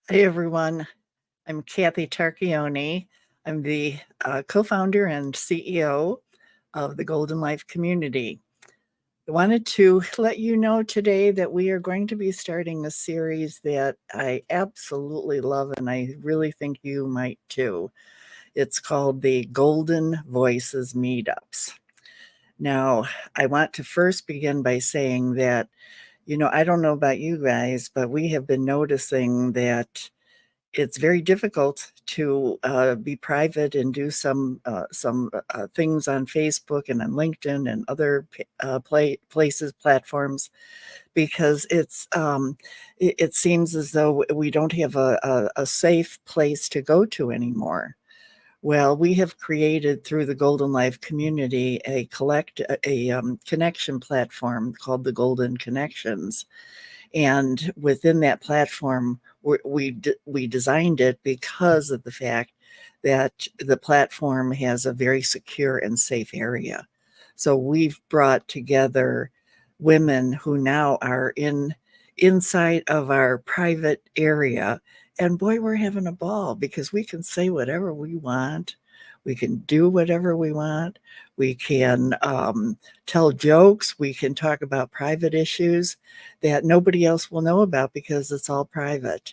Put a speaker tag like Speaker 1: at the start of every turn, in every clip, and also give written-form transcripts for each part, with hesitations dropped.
Speaker 1: Hey everyone, I'm Kathy Tarchioni. I'm the co-founder and CEO of the Golden Life Community. I wanted to let you know today that we are going to be starting a series that I absolutely love and I really think you might too. It's called the Golden VOICES Meetups. Now, I want to first begin by saying that, I don't know about you guys, but we have been noticing that it's very difficult to be private and do some things on Facebook and on LinkedIn and other places, platforms, because it seems as though we don't have a safe place to go to anymore. Well, we have created through the Golden Life community a connection platform called the Golden Connections, and within that platform, we designed it because of the fact that the platform has a very secure and safe area. So we've brought together women who now are inside of our private area. And boy, we're having a ball because we can say whatever we want. We can do whatever we want. We can tell jokes. We can talk about private issues that nobody else will know about because it's all private.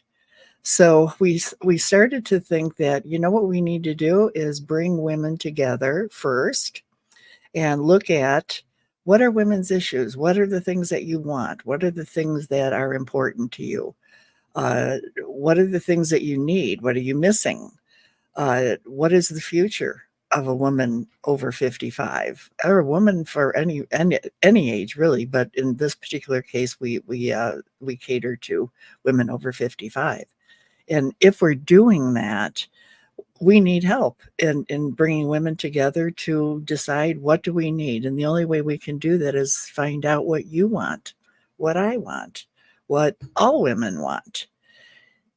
Speaker 1: So we started to think that, what we need to do is bring women together first and look at what are women's issues? What are the things that you want? What are the things that are important to you? What are the things that you need? What are you missing? What is the future of a woman over 55 or a woman for any age really? But in this particular case, we cater to women over 55. And if we're doing that, we need help in bringing women together to decide what do we need. And the only way we can do that is find out what you want, what I want, what all women want.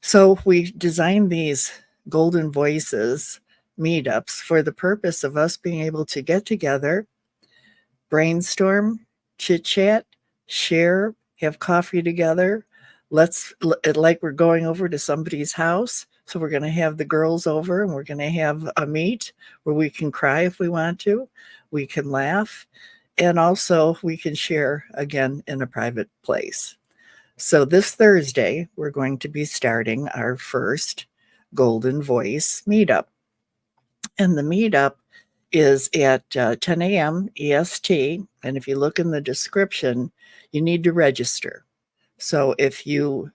Speaker 1: So we designed these Golden Voices meetups for the purpose of us being able to get together, brainstorm, chit chat, share, have coffee together. Like we're going over to somebody's house. So we're going to have the girls over and we're going to have a meet where we can cry if we want to. We can laugh. And also we can share again in a private place. So this Thursday, we're going to be starting our first Golden Voice meetup. And the meetup is at 10 a.m. EST. And if you look in the description, you need to register. So if you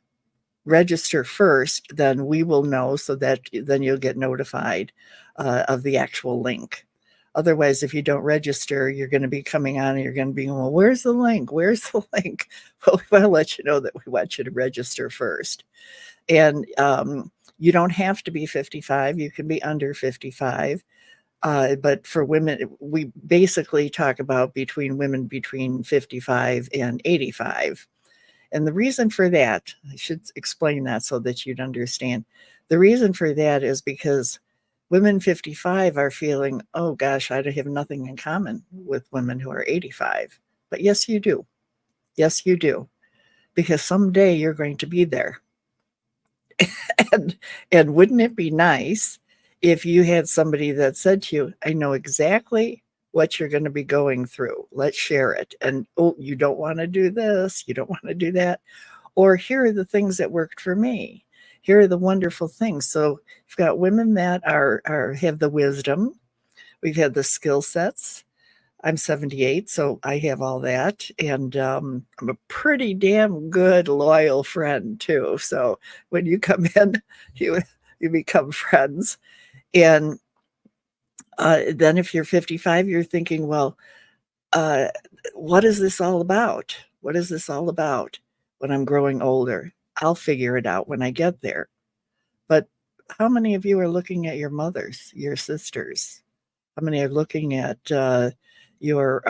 Speaker 1: register first, then we will know so that then you'll get notified of the actual link. Otherwise, if you don't register, you're going to be coming on and you're going to be, well, where's the link? Where's the link? Well, we want to let you know that we want you to register first. And you don't have to be 55. You can be under 55. But for women, we basically talk about women between 55 and 85. And the reason for that, I should explain that so that you'd understand. The reason for that is because women 55 are feeling, oh gosh, I have nothing in common with women who are 85. But yes, you do. Yes, you do. Because someday you're going to be there. and wouldn't it be nice if you had somebody that said to you, I know exactly what you're going to be going through. Let's share it. And, oh, you don't want to do this. You don't want to do that. Or here are the things that worked for me. Here are the wonderful things. So you've got women that have the wisdom. We've had the skill sets. I'm 78, so I have all that. And I'm a pretty damn good, loyal friend, too. So when you come in, you become friends. And then if you're 55, you're thinking, well, what is this all about? What is this all about when I'm growing older? I'll figure it out when I get there. But how many of you are looking at your mothers, your sisters? How many are looking at your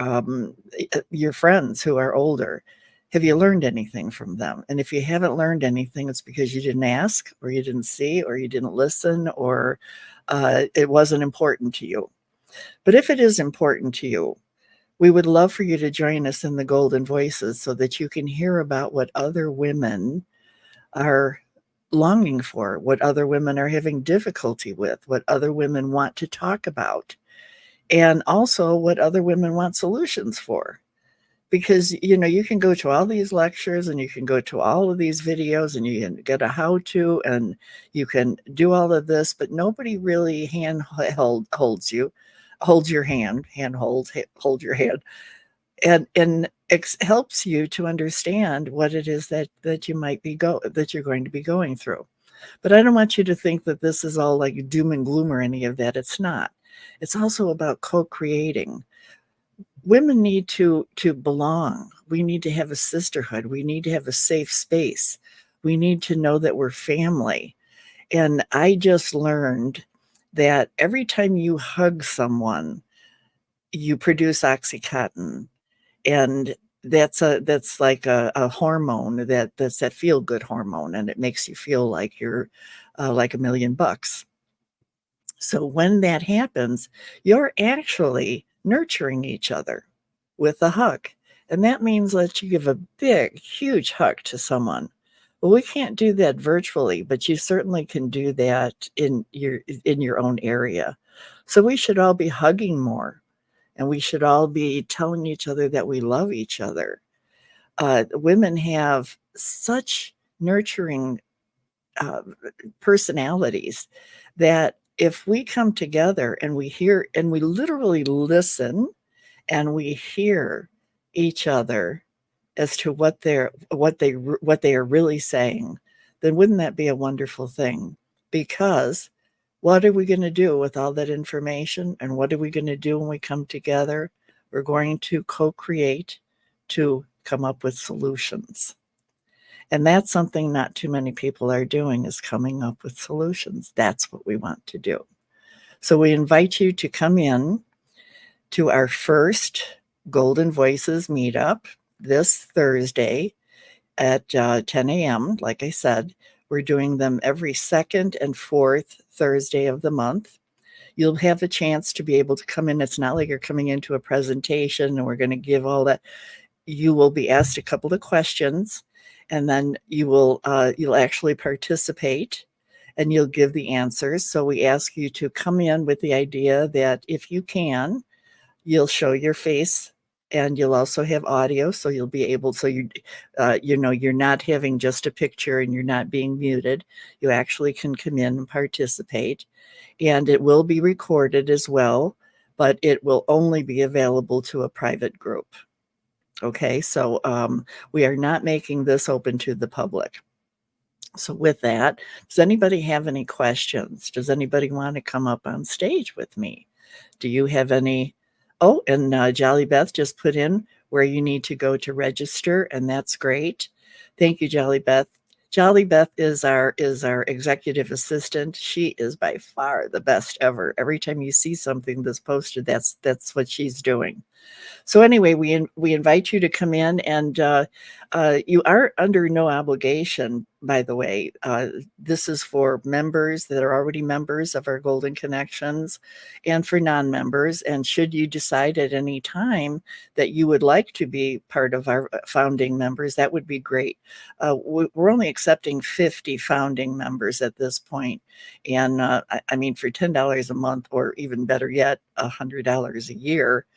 Speaker 1: friends who are older? Have you learned anything from them? And if you haven't learned anything, it's because you didn't ask, or you didn't see, or you didn't listen, or it wasn't important to you. But if it is important to you, we would love for you to join us in the Golden Voices so that you can hear about what other women are longing for, what other women are having difficulty with, what other women want to talk about, and also what other women want solutions for. Because, you can go to all these lectures and you can go to all of these videos and you can get a how-to and you can do all of this, but nobody really holds your hand, hold your hand, and helps you to understand what it is that you're going to be going through. But I don't want you to think that this is all like doom and gloom or any of that. It's not. It's also about co-creating. Women need to belong. We need to have a sisterhood. We need to have a safe space. We need to know that we're family. And I just learned that every time you hug someone, you produce oxytocin. And that's like a hormone that's that feel good hormone, and it makes you feel like you're like $1,000,000. So when that happens, you're actually nurturing each other with a hug. And that means that you give a big, huge hug to someone. Well, we can't do that virtually, but you certainly can do that in your own area. So we should all be hugging more, and we should all be telling each other that we love each other. Women have such nurturing uh, personalities that if we come together and we hear and we literally listen and we hear each other as to what they are really saying, then wouldn't that be a wonderful thing? Because what are we going to do with all that information? And what are we going to do when we come together? We're going to co-create to come up with solutions. And that's something not too many people are doing, is coming up with solutions. That's what we want to do. So we invite you to come in to our first Golden Voices meetup this Thursday at 10 a.m. Like I said, we're doing them every second and fourth Thursday of the month. You'll have a chance to be able to come in. It's not like you're coming into a presentation and we're going to give all that. You will be asked a couple of questions, and then you'll actually participate and you'll give the answers. So we ask you to come in with the idea that if you can, you'll show your face and you'll also have audio. So you'll be able, so you're not having just a picture and you're not being muted. You actually can come in and participate, and it will be recorded as well, but it will only be available to a private group. Okay, so we are not making this open to the public. So with that, does anybody have any questions? Does anybody want to come up on stage with me? Do you have any? Oh, and Jolly Beth just put in where you need to go to register, and that's great. Thank you, Jolly Beth. Jolly Beth is our executive assistant. She is by far the best ever. Every time you see something that's posted, that's what she's doing. So anyway, we invite you to come in, and you are under no obligation, by the way. This is for members that are already members of our Golden Connections, and for non-members. And should you decide at any time that you would like to be part of our founding members, that would be great. We're only accepting 50 founding members at this point. And I mean, for $10 a month, or even better yet, $100 a year,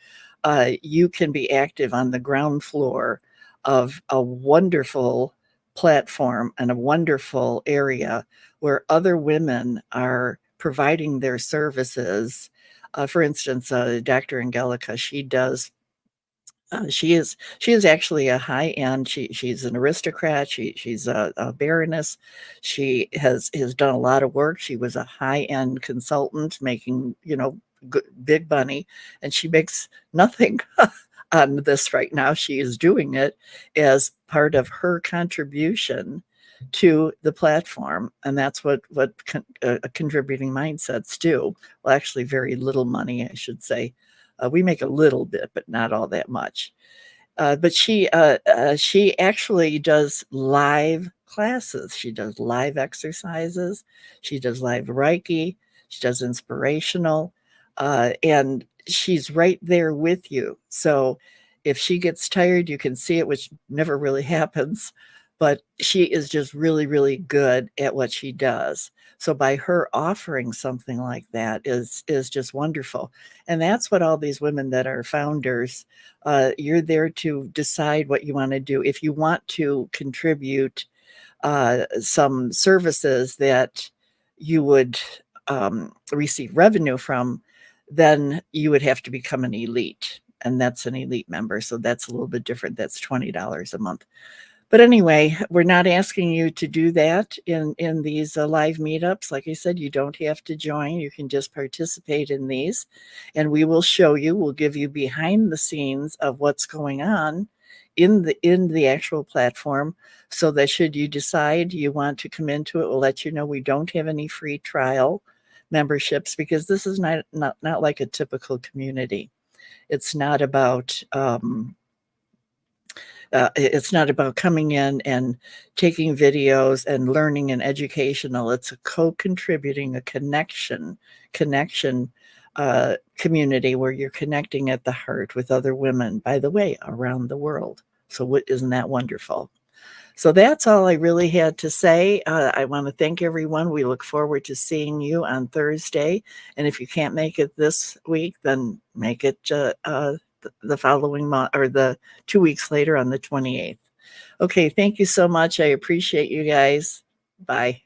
Speaker 1: you can be active on the ground floor of a wonderful platform and a wonderful area where other women are providing their services. For instance, Dr. Angelica, she is actually a high end. She's an aristocrat. She's a baroness. She has done a lot of work. She was a high end consultant, making big money, and she makes nothing on this right now. She is doing it as part of her contribution to the platform, and that's what contributing mindsets do. Well, actually, very little money, I should say. We make a little bit, but not all that much. But she actually does live classes. She does live exercises. She does live Reiki. She does inspirational, and she's right there with you. So if she gets tired, you can see it, which never really happens. but she is just really, really good at what she does. So by her offering something like that is just wonderful. And that's what all these women that are founders, you're there to decide what you want to do. If you want to contribute some services that you would receive revenue from, then you would have to become an elite. And that's an elite member. So that's a little bit different. That's $20 a month. But anyway, we're not asking you to do that in these live meetups. Like I said, you don't have to join. You can just participate in these, and we will show you. We'll give you behind the scenes of what's going on in the actual platform, so that should you decide you want to come into it, we'll let you know. We don't have any free trial memberships because this is not like a typical community. It's not about it's not about coming in and taking videos and learning and educational. It's a co-contributing, a connection community where you're connecting at the heart with other women, by the way, around the world. So isn't that wonderful? So that's all I really had to say. I want to thank everyone. We look forward to seeing you on Thursday. And if you can't make it this week, then make it the following month, or the 2 weeks later on the 28th. Okay, thank you so much. I appreciate you guys. Bye.